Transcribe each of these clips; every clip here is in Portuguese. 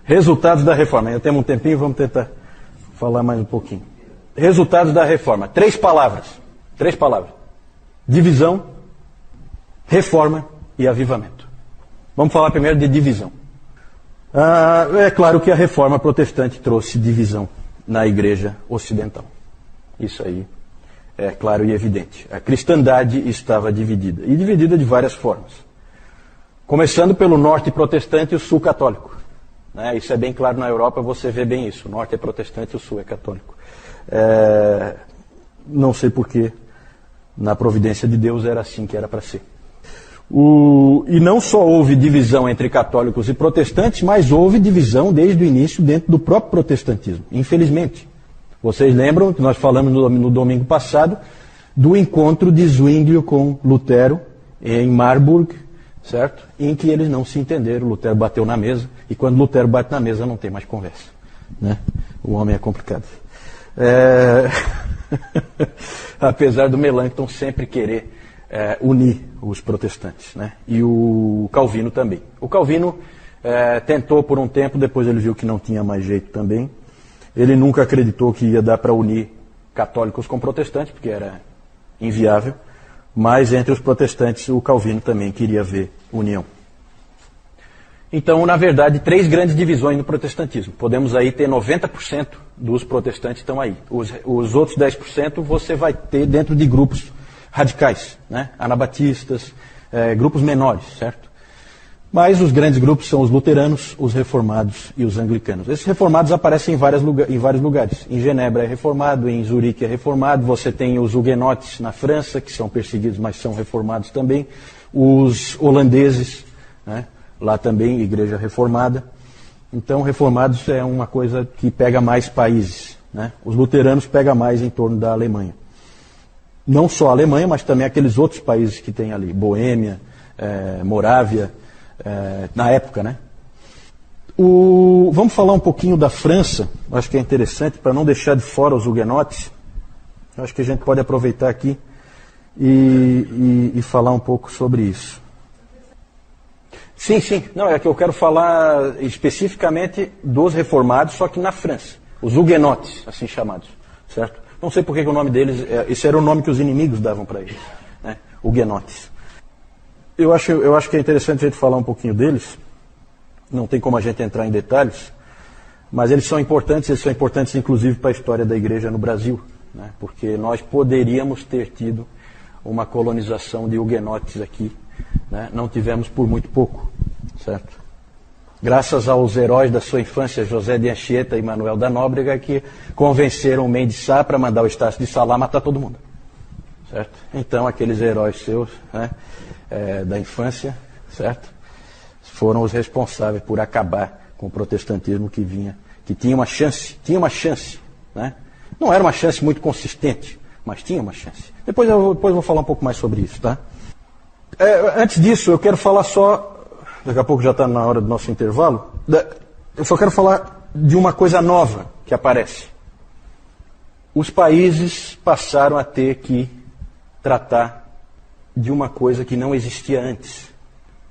Resultados da reforma. Ainda temos um tempinho, vamos tentar falar mais um pouquinho. Resultados da reforma. 3 palavras. 3 palavras. Divisão, reforma e avivamento. Vamos falar primeiro de divisão. É claro que a reforma protestante trouxe divisão na igreja ocidental. Isso aí é claro e evidente. A cristandade estava dividida. E dividida de várias formas. Começando pelo norte protestante e o sul católico. Isso é bem claro na Europa, você vê bem isso. O norte é protestante e o sul é católico. Não sei porquê, na providência de Deus era assim que era para ser. E não só houve divisão entre católicos e protestantes, mas houve divisão desde o início dentro do próprio protestantismo, infelizmente. Vocês lembram que nós falamos no domingo passado do encontro de Zwinglio com Lutero em Marburg, certo? Em que eles não se entenderam, Lutero bateu na mesa, e quando Lutero bate na mesa não tem mais conversa. Né? O homem é complicado. Apesar do Melanchthon sempre querer unir os protestantes, né? E o Calvino também. O Calvino tentou por um tempo, depois ele viu que não tinha mais jeito também. Ele nunca acreditou que ia dar para unir católicos com protestantes, porque era inviável. Mas entre os protestantes, o Calvino também queria ver união. Então, na verdade, 3 grandes divisões no protestantismo. Podemos aí ter 90% dos protestantes estão aí. Os outros 10% você vai ter dentro de grupos radicais, né? Anabatistas, grupos menores, certo? Mas os grandes grupos são os luteranos, os reformados e os anglicanos. Esses reformados aparecem em vários lugares. Em Genebra é reformado, em Zurique é reformado, você tem os huguenotes na França, que são perseguidos, mas são reformados também. Os holandeses, né? Lá também, igreja reformada. Então, reformados é uma coisa que pega mais países, né? Os luteranos pegam mais em torno da Alemanha. Não só a Alemanha, mas também aqueles outros países que tem ali, Boêmia, Morávia, na época, né? Vamos falar um pouquinho da França, acho que é interessante, para não deixar de fora os huguenotes. Acho que a gente pode aproveitar aqui e falar um pouco sobre isso. Sim, não, é que eu quero falar especificamente dos reformados, só que na França, os huguenotes, assim chamados, certo? Não sei por que o nome deles, esse era o nome que os inimigos davam para eles, né? Huguenotes. Eu acho que é interessante a gente falar um pouquinho deles. Não tem como a gente entrar em detalhes, mas eles são importantes inclusive para a história da igreja no Brasil, né? Porque nós poderíamos ter tido uma colonização de huguenotes aqui, né? Não tivemos por muito pouco, certo? Graças aos heróis da sua infância, José de Anchieta e Manuel da Nóbrega, que convenceram o Mendes Sá para mandar o Estácio de Sá lá matar todo mundo, certo? Então aqueles heróis seus, né? Da infância, certo? Foram os responsáveis por acabar com o protestantismo que tinha uma chance, né? Não era uma chance muito consistente, mas tinha uma chance. Depois eu vou falar um pouco mais sobre isso, tá? Antes disso, eu quero falar daqui a pouco já está na hora do nosso intervalo, eu só quero falar de uma coisa nova que aparece. Os países passaram a ter que tratar de uma coisa que não existia antes: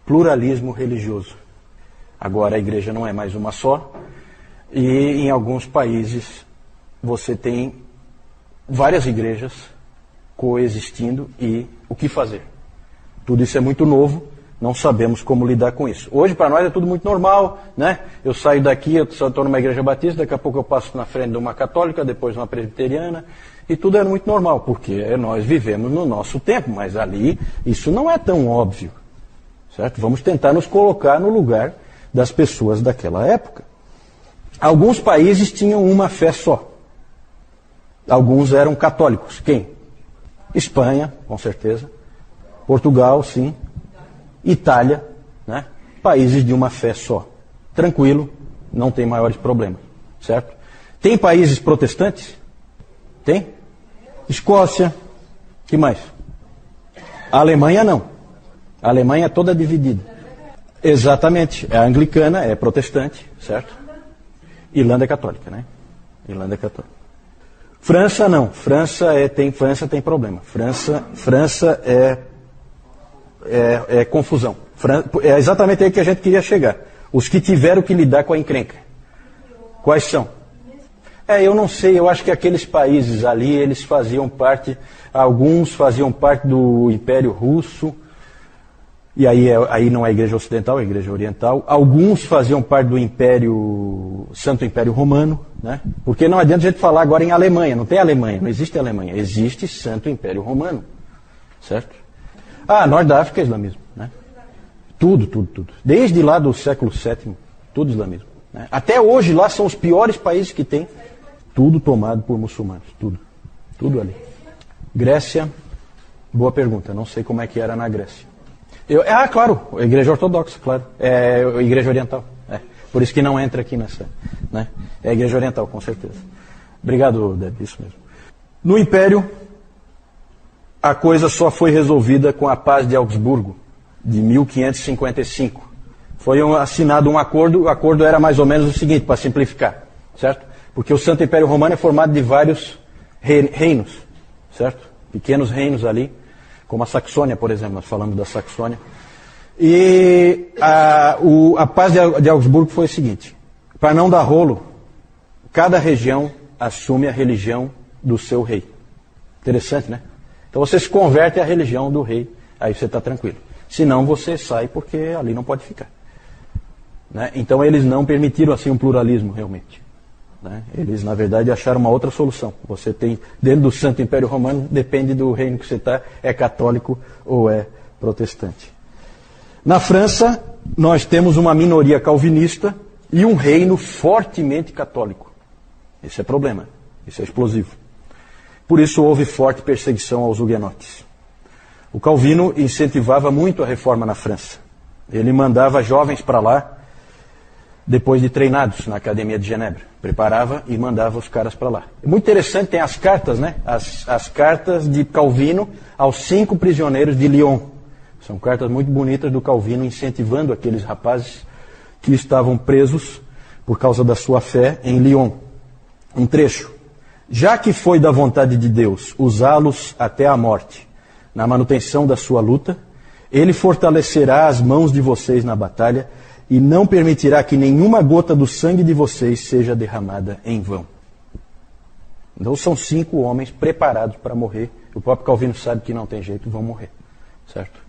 pluralismo religioso. Agora a igreja não é mais uma só, e em alguns países você tem várias igrejas coexistindo, e o que fazer? Tudo isso é muito novo, não sabemos como lidar com isso. Hoje para nós é tudo muito normal, né? Eu saio daqui, eu estou numa igreja batista, daqui a pouco eu passo na frente de uma católica, depois uma presbiteriana, e tudo é muito normal, porque nós vivemos no nosso tempo, mas ali isso não é tão óbvio, certo? Vamos tentar nos colocar no lugar das pessoas daquela época. Alguns países tinham uma fé só. Alguns eram católicos. Quem? Espanha, com certeza. Portugal, sim. Itália, né? Países de uma fé só. Tranquilo, não tem maiores problemas, certo? Tem países protestantes? Tem? Escócia, que mais? A Alemanha não. A Alemanha é toda dividida. Exatamente, é anglicana, é protestante, certo? Irlanda é católica, né? Irlanda é católica. França não. França tem problema. França é confusão. É exatamente aí que a gente queria chegar. Os que tiveram que lidar com a encrenca. Quais são? Eu não sei, eu acho que aqueles países ali, eles faziam parte, alguns faziam parte do Império Russo, e aí não é a Igreja Ocidental, é a Igreja Oriental. Alguns faziam parte do Santo Império Romano, né? Porque não adianta a gente falar agora em Alemanha, não tem Alemanha, não existe Alemanha, existe Santo Império Romano, certo? Norte da África é islamismo, né? Tudo. Desde lá do século VII, tudo islamismo, né? Até hoje lá são os piores países que tem, tudo tomado por muçulmanos, tudo ali. Grécia, boa pergunta, não sei como é que era na Grécia. Claro, a Igreja Ortodoxa, claro, a Igreja Oriental, por isso que não entra aqui nessa, né? É a Igreja Oriental, com certeza. Obrigado, Deb, isso mesmo. No Império, a coisa só foi resolvida com a Paz de Augsburgo, de 1555. Foi assinado um acordo, o acordo era mais ou menos o seguinte, para simplificar, certo? Porque o Santo Império Romano é formado de vários reinos, certo? Pequenos reinos ali, como a Saxônia, por exemplo, nós falamos da Saxônia. E a Paz de Augsburgo foi o seguinte, para não dar rolo, cada região assume a religião do seu rei. Interessante, né? Então você se converte à religião do rei, aí você está tranquilo. Senão você sai porque ali não pode ficar, né? Então eles não permitiram assim um pluralismo realmente, né? Eles na verdade acharam uma outra solução. Você tem, dentro do Santo Império Romano, depende do reino que você está, é católico ou é protestante. Na França, nós temos uma minoria calvinista e um reino fortemente católico. Esse é problema, isso é explosivo. Por isso houve forte perseguição aos huguenotes. O Calvino incentivava muito a reforma na França. Ele mandava jovens para lá, depois de treinados na Academia de Genebra. Preparava e mandava os caras para lá. É muito interessante, tem as cartas, né? As cartas de Calvino aos 5 prisioneiros de Lyon. São cartas muito bonitas do Calvino incentivando aqueles rapazes que estavam presos por causa da sua fé em Lyon. Um trecho. Já que foi da vontade de Deus usá-los até a morte, na manutenção da sua luta, Ele fortalecerá as mãos de vocês na batalha e não permitirá que nenhuma gota do sangue de vocês seja derramada em vão. Então são 5 homens preparados para morrer. O próprio Calvino sabe que não tem jeito, vão morrer, certo?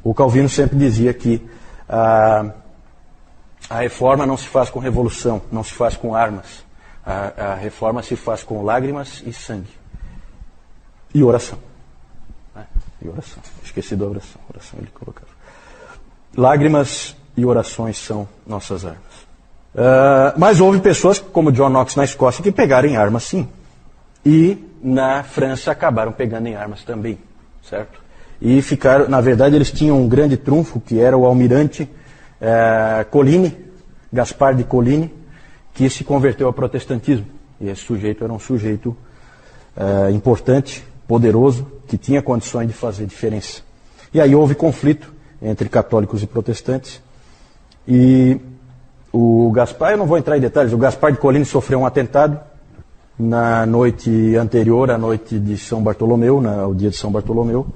O Calvino sempre dizia que a reforma não se faz com revolução, não se faz com armas. A reforma se faz com lágrimas e sangue. E oração. E oração. Esqueci da oração. Oração ele colocava. Lágrimas e orações são nossas armas. Mas houve pessoas, como John Knox na Escócia, que pegaram em armas sim. E na França acabaram pegando em armas também. Certo? E ficaram, na verdade, eles tinham um grande trunfo, que era o almirante Coligny, Gaspar de Coligny, que se converteu ao protestantismo. E esse sujeito era um sujeito importante, poderoso, que tinha condições de fazer diferença. E aí houve conflito entre católicos e protestantes. E o Gaspar, eu não vou entrar em detalhes, o Gaspar de Coligny sofreu um atentado na noite anterior à noite de São Bartolomeu, ao dia de São Bartolomeu.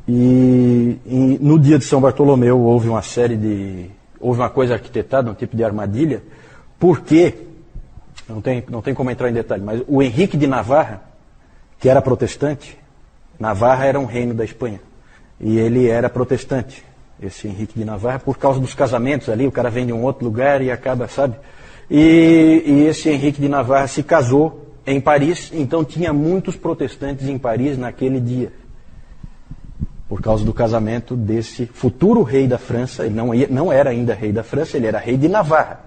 E no dia de São Bartolomeu houve uma coisa arquitetada, um tipo de armadilha, porque, não tem como entrar em detalhe, mas o Henrique de Navarra, que era protestante, Navarra era um reino da Espanha, e ele era protestante, esse Henrique de Navarra, por causa dos casamentos ali, o cara vem de um outro lugar e acaba, sabe? E esse Henrique de Navarra se casou em Paris, então tinha muitos protestantes em Paris naquele dia, por causa do casamento desse futuro rei da França. Ele não era ainda rei da França, ele era rei de Navarra,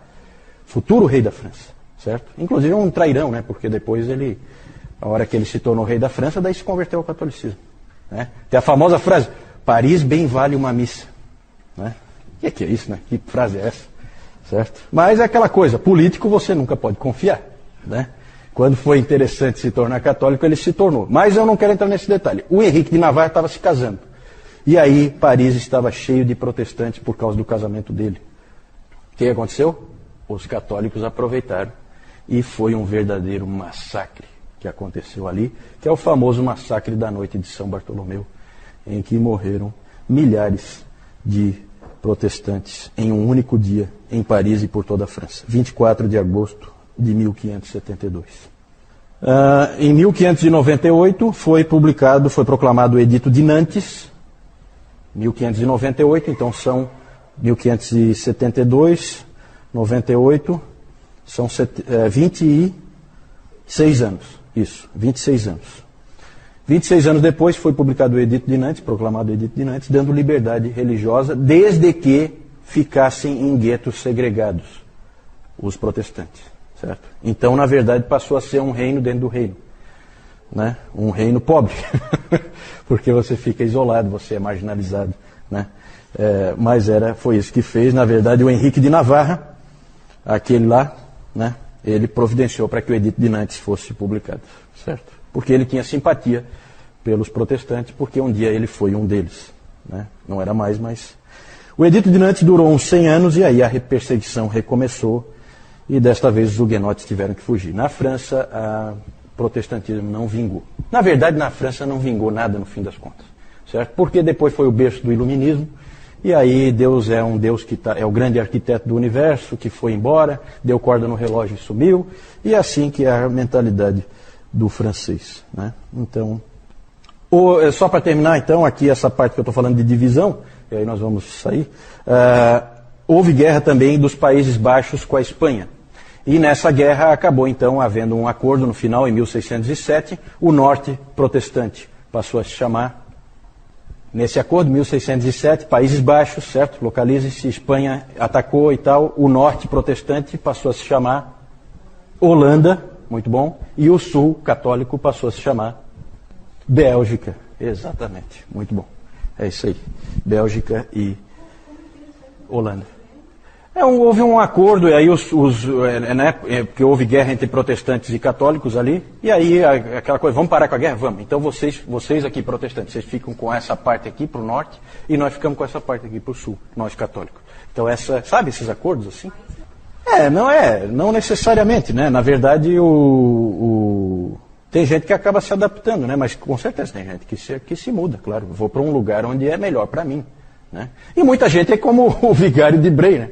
futuro rei da França, certo? Inclusive um trairão, né? Porque depois a hora que ele se tornou rei da França, daí se converteu ao catolicismo, né? Tem a famosa frase, Paris bem vale uma missa, né? O que é isso, né? Que frase é essa, certo? Mas é aquela coisa, político você nunca pode confiar, né? Quando foi interessante se tornar católico, ele se tornou. Mas eu não quero entrar nesse detalhe. O Henrique de Navarra estava se casando. E aí Paris estava cheio de protestantes por causa do casamento dele. O que aconteceu? Os católicos aproveitaram e foi um verdadeiro massacre que aconteceu ali, que é o famoso massacre da noite de São Bartolomeu, em que morreram milhares de protestantes em um único dia, em Paris e por toda a França. 24 de agosto de 1572. Em 1598 foi proclamado o Edito de Nantes. 1598, então são 1572, 98, são 26 anos. Isso, 26 anos. 26 anos depois foi publicado o Edito de Nantes, proclamado o Edito de Nantes, dando liberdade religiosa, desde que ficassem em guetos segregados os protestantes. Certo? Então, na verdade, passou a ser um reino dentro do reino. Né? Um reino pobre, porque você fica isolado, você é marginalizado. Né? Mas foi isso que fez, na verdade, o Henrique de Navarra, aquele lá, né? Ele providenciou para que o Edito de Nantes fosse publicado. Certo? Porque ele tinha simpatia pelos protestantes, porque um dia ele foi um deles. Né? Não era mais, mas... O Edito de Nantes durou uns 100 anos e aí a perseguição recomeçou e desta vez os huguenotes tiveram que fugir. Na França, o protestantismo não vingou. Na verdade, na França não vingou nada no fim das contas. Certo? Porque depois foi o berço do iluminismo e aí Deus é um Deus que é o grande arquiteto do universo, que foi embora, deu corda no relógio e sumiu, e é assim que é a mentalidade do francês. Né? Então, só para terminar, então, aqui essa parte que eu estou falando de divisão, e aí nós vamos sair, houve guerra também dos Países Baixos com a Espanha. E nessa guerra acabou, então, havendo um acordo no final, em 1607, o norte protestante passou a se chamar, nesse acordo, 1607, Países Baixos, certo? Localize-se, Espanha atacou e tal, o norte protestante passou a se chamar Holanda, muito bom, e o sul católico passou a se chamar Bélgica, exatamente, muito bom. É isso aí, Bélgica e Holanda. Houve um acordo, e aí porque houve guerra entre protestantes e católicos ali, e aí aquela coisa, vamos parar com a guerra? Vamos. Então vocês aqui, protestantes, vocês ficam com essa parte aqui para o norte, e nós ficamos com essa parte aqui para o sul, nós católicos. Então sabe esses acordos assim? Não necessariamente, né? Na verdade, tem gente que acaba se adaptando, né? Mas com certeza tem gente que se muda, claro. Vou para um lugar onde é melhor para mim. Né? E muita gente é como o vigário de Bray, né?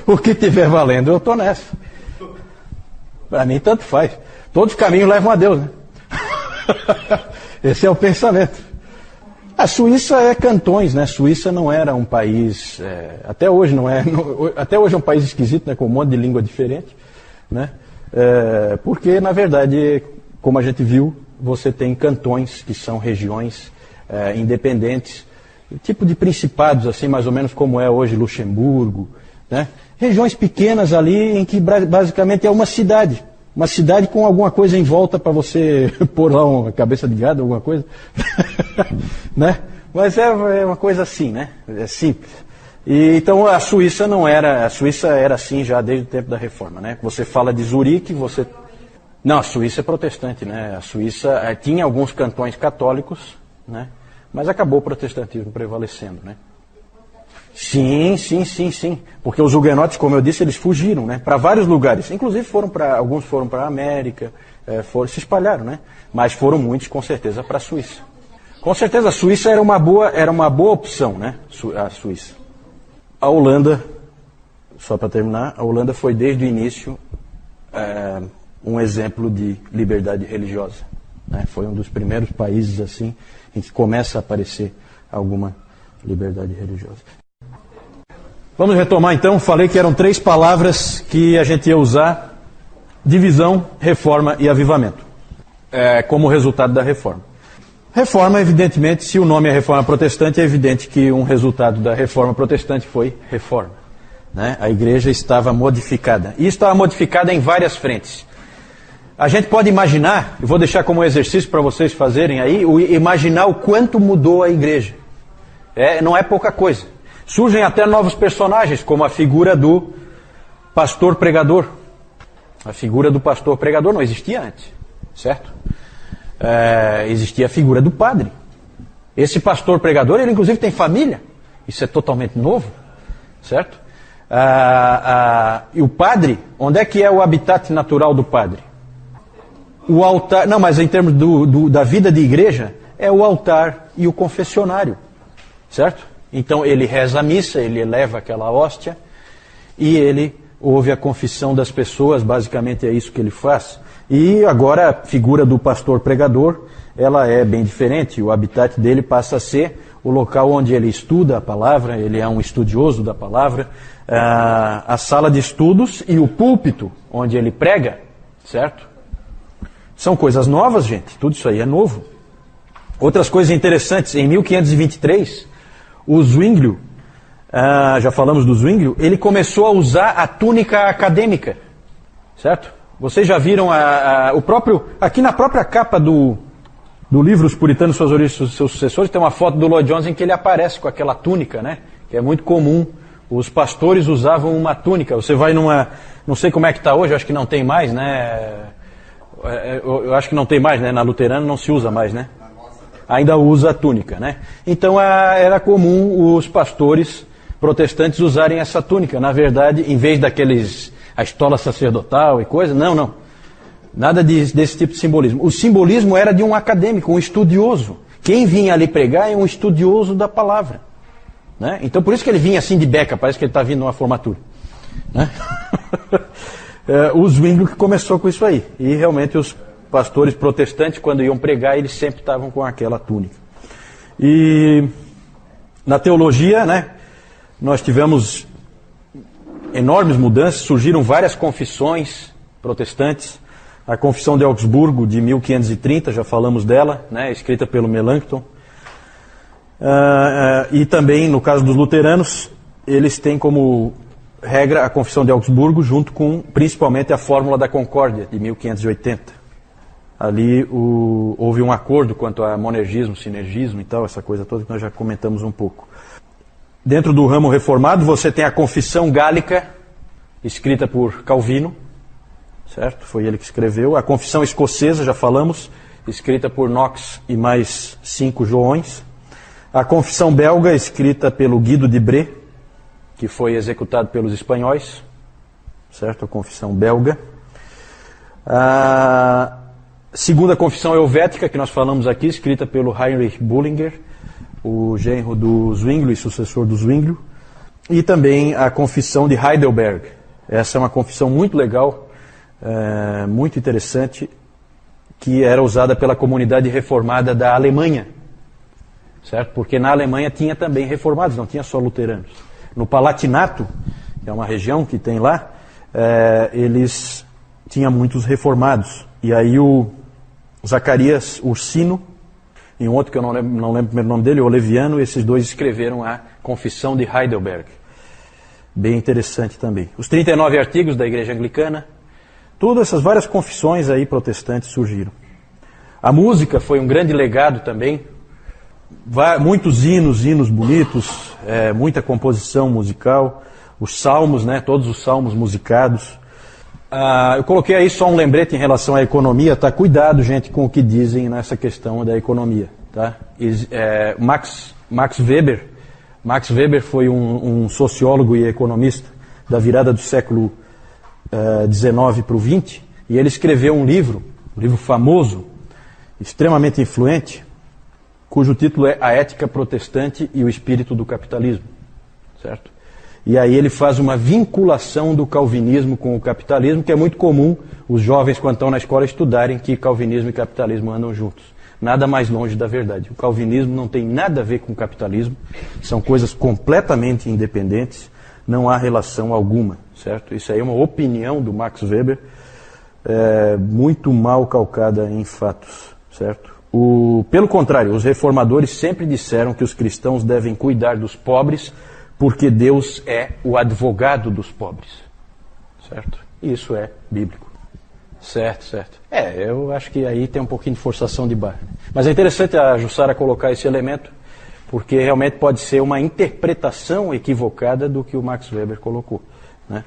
O que estiver valendo, eu estou nessa. Para mim, tanto faz. Todos os caminhos levam a Deus, né? Esse é o pensamento. A Suíça é cantões, né? A Suíça não era um país... até hoje não é... até hoje é um país esquisito, né? Com um monte de língua diferente. Né? Porque, na verdade, como a gente viu, você tem cantões que são regiões independentes, tipo de principados, assim, mais ou menos como é hoje Luxemburgo, né? Regiões pequenas ali em que basicamente é uma cidade com alguma coisa em volta para você pôr lá uma cabeça de gado, alguma coisa, né? Mas é uma coisa assim, né? É simples. E então a Suíça era assim já desde o tempo da Reforma, né? Você fala de Zurique, não, a Suíça é protestante, né? A Suíça tinha alguns cantões católicos, né? Mas acabou o protestantismo prevalecendo, né? Sim. Porque os huguenotes, como eu disse, eles fugiram, né? Para vários lugares. Inclusive alguns foram para a América, se espalharam, né? Mas foram muitos, com certeza, para a Suíça. Com certeza, a Suíça era uma boa opção, né? A Suíça. A Holanda, só para terminar, a Holanda foi desde o início um exemplo de liberdade religiosa. Né? Foi um dos primeiros países assim em que começa a aparecer alguma liberdade religiosa. Vamos retomar então, falei que eram 3 palavras que a gente ia usar: divisão, reforma e avivamento, como resultado da reforma. Reforma, evidentemente, se o nome é reforma protestante, é evidente que um resultado da reforma protestante foi reforma. Né? A igreja estava modificada, e estava modificada em várias frentes. A gente pode imaginar, eu vou deixar como exercício para vocês fazerem aí, imaginar o quanto mudou a igreja. Não é pouca coisa. Surgem até novos personagens, como a figura do pastor pregador. A figura do pastor pregador não existia antes, certo? Existia a figura do padre. Esse pastor pregador, ele inclusive tem família. Isso é totalmente novo, certo? E o padre, onde é que é o habitat natural do padre? O altar, não, mas em termos da vida de igreja, é o altar e o confessionário, certo? Então ele reza a missa, ele eleva aquela hóstia e ele ouve a confissão das pessoas, basicamente é isso que ele faz. E agora a figura do pastor pregador, ela é bem diferente, o habitat dele passa a ser o local onde ele estuda a palavra, ele é um estudioso da palavra, a sala de estudos e o púlpito onde ele prega, certo? São coisas novas, gente, tudo isso aí é novo. Outras coisas interessantes, em 1523, o Zwinglio, já falamos do Zwinglio, ele começou a usar a túnica acadêmica, certo? Vocês já viram o próprio, aqui na própria capa do livro Os Puritanos, Suas Origens e Seus Sucessores, tem uma foto do Lloyd Jones em que ele aparece com aquela túnica, né? Que é muito comum. Os pastores usavam uma túnica. Você vai numa, não sei como é que está hoje, eu acho que não tem mais, né? Eu acho que não tem mais, né? Na luterana não se usa mais, né? Ainda usa a túnica, né? Então era comum os pastores protestantes usarem essa túnica. Na verdade, em vez a estola sacerdotal e coisa, não. Nada desse tipo de simbolismo. O simbolismo era de um acadêmico, um estudioso. Quem vinha ali pregar é um estudioso da palavra. Né? Então por isso que ele vinha assim de beca, parece que ele está vindo numa formatura. Né? O Zwinglio que começou com isso aí. E realmente os pastores protestantes, quando iam pregar, eles sempre estavam com aquela túnica. E na teologia, né, nós tivemos enormes mudanças, surgiram várias confissões protestantes. A Confissão de Augsburgo, de 1530, já falamos dela, né, escrita pelo Melanchthon. E também, no caso dos luteranos, eles têm como regra a Confissão de Augsburgo, junto com, principalmente, a Fórmula da Concórdia, de 1580. Ali houve um acordo quanto a monergismo, sinergismo e tal, essa coisa toda que nós já comentamos um pouco. Dentro do ramo reformado, você tem a Confissão Gálica, escrita por Calvino, certo? Foi ele que escreveu. A Confissão Escocesa, já falamos, escrita por Knox e mais 5 Joões. A Confissão Belga, escrita pelo Guido de Bré, que foi executado pelos espanhóis, certo? A Confissão Belga. A Segunda Confissão Helvética, que nós falamos aqui, escrita pelo Heinrich Bullinger, o genro do Zwinglio e sucessor do Zwinglio. E também a Confissão de Heidelberg. Essa é uma confissão muito legal, muito interessante, que era usada pela comunidade reformada da Alemanha, certo? Porque na Alemanha tinha também reformados, não tinha só luteranos. No Palatinato, que é uma região que tem lá, eles tinham muitos reformados. E aí o Zacarias Ursino, e um outro que eu não lembro o primeiro nome dele, o Oleviano, esses dois escreveram a Confissão de Heidelberg. Bem interessante também. Os 39 artigos da Igreja Anglicana, todas essas várias confissões aí protestantes surgiram. A música foi um grande legado também. Muitos hinos bonitos, muita composição musical. Os salmos, né, todos os salmos musicados. Eu coloquei aí só um lembrete em relação à economia, tá? Cuidado, gente, com o que dizem nessa questão da economia, tá? Max Weber foi um sociólogo e economista da virada do século XIX para o XX, e ele escreveu um livro famoso, extremamente influente, cujo título é A Ética Protestante e o Espírito do Capitalismo, certo? E aí ele faz uma vinculação do calvinismo com o capitalismo, que é muito comum os jovens, quando estão na escola, estudarem que calvinismo e capitalismo andam juntos. Nada mais longe da verdade. O calvinismo não tem nada a ver com o capitalismo, são coisas completamente independentes, não há relação alguma, certo? Isso aí é uma opinião do Max Weber, muito mal calcada em fatos, certo? Pelo contrário, os reformadores sempre disseram que os cristãos devem cuidar dos pobres, porque Deus é o advogado dos pobres, certo? Isso é bíblico. Certo. Eu acho que aí tem um pouquinho de forçação de barra. Mas é interessante a Jussara colocar esse elemento, porque realmente pode ser uma interpretação equivocada do que o Max Weber colocou, né?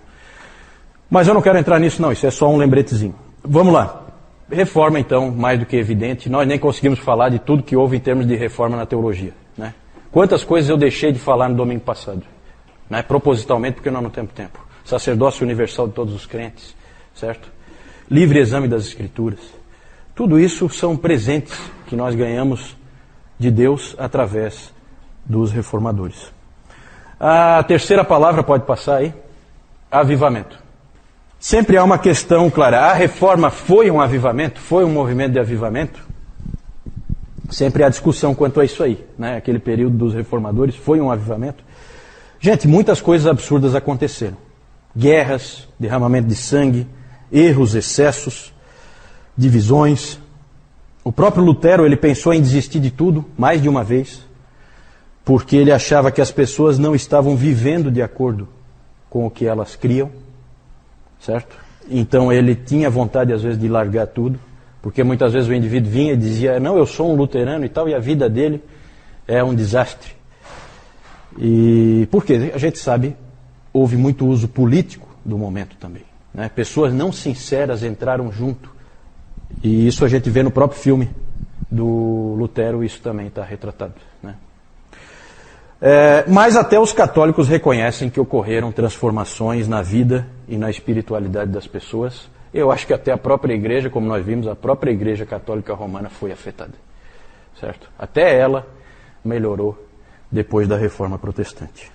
Mas eu não quero entrar nisso não, isso é só um lembretezinho. Vamos lá. Reforma, então, mais do que evidente. Nós nem conseguimos falar de tudo que houve em termos de reforma na teologia, né? Quantas coisas eu deixei de falar no domingo passado, né? Propositalmente, porque nós não temos tempo. Sacerdócio universal de todos os crentes, certo? Livre exame das Escrituras. Tudo isso são presentes que nós ganhamos de Deus através dos reformadores. A terceira palavra, pode passar aí, avivamento. Sempre há uma questão clara, a reforma foi um avivamento? Foi um movimento de avivamento? Sempre há discussão quanto a isso aí, né? Aquele período dos reformadores foi um avivamento? Gente, muitas coisas absurdas aconteceram. Guerras, derramamento de sangue, erros, excessos, divisões. O próprio Lutero, ele pensou em desistir de tudo, mais de uma vez, porque ele achava que as pessoas não estavam vivendo de acordo com o que elas criam, certo? Então ele tinha vontade, às vezes, de largar tudo, porque muitas vezes o indivíduo vinha e dizia, não, eu sou um luterano e tal, e a vida dele é um desastre. E porque a gente sabe, houve muito uso político do momento também, né? Pessoas não sinceras entraram junto, e isso a gente vê no próprio filme do Lutero, isso também está retratado, né? Mas até os católicos reconhecem que ocorreram transformações na vida e na espiritualidade das pessoas. Eu acho que até a própria igreja, como nós vimos, a própria igreja católica romana foi afetada, certo? Até ela melhorou depois da reforma protestante.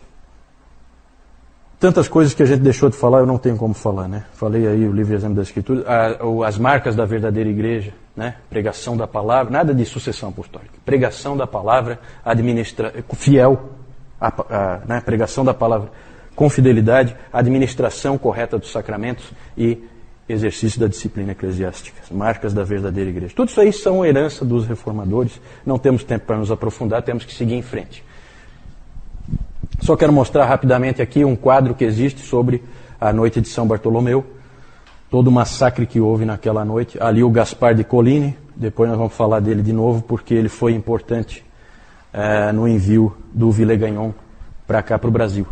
Tantas coisas que a gente deixou de falar, eu não tenho como falar, né? Falei aí o livre exemplo da Escritura, as marcas da verdadeira igreja, né? Pregação da palavra, nada de sucessão apostólica. Pregação da palavra, fiel, né? Pregação da palavra com fidelidade, administração correta dos sacramentos e exercício da disciplina eclesiástica. Marcas da verdadeira igreja. Tudo isso aí são herança dos reformadores. Não temos tempo para nos aprofundar, temos que seguir em frente. Só quero mostrar rapidamente aqui um quadro que existe sobre a noite de São Bartolomeu, todo o massacre que houve naquela noite. Ali o Gaspar de Coligny, depois nós vamos falar dele de novo, porque ele foi importante no envio do Villegagnon para cá, para o Brasil.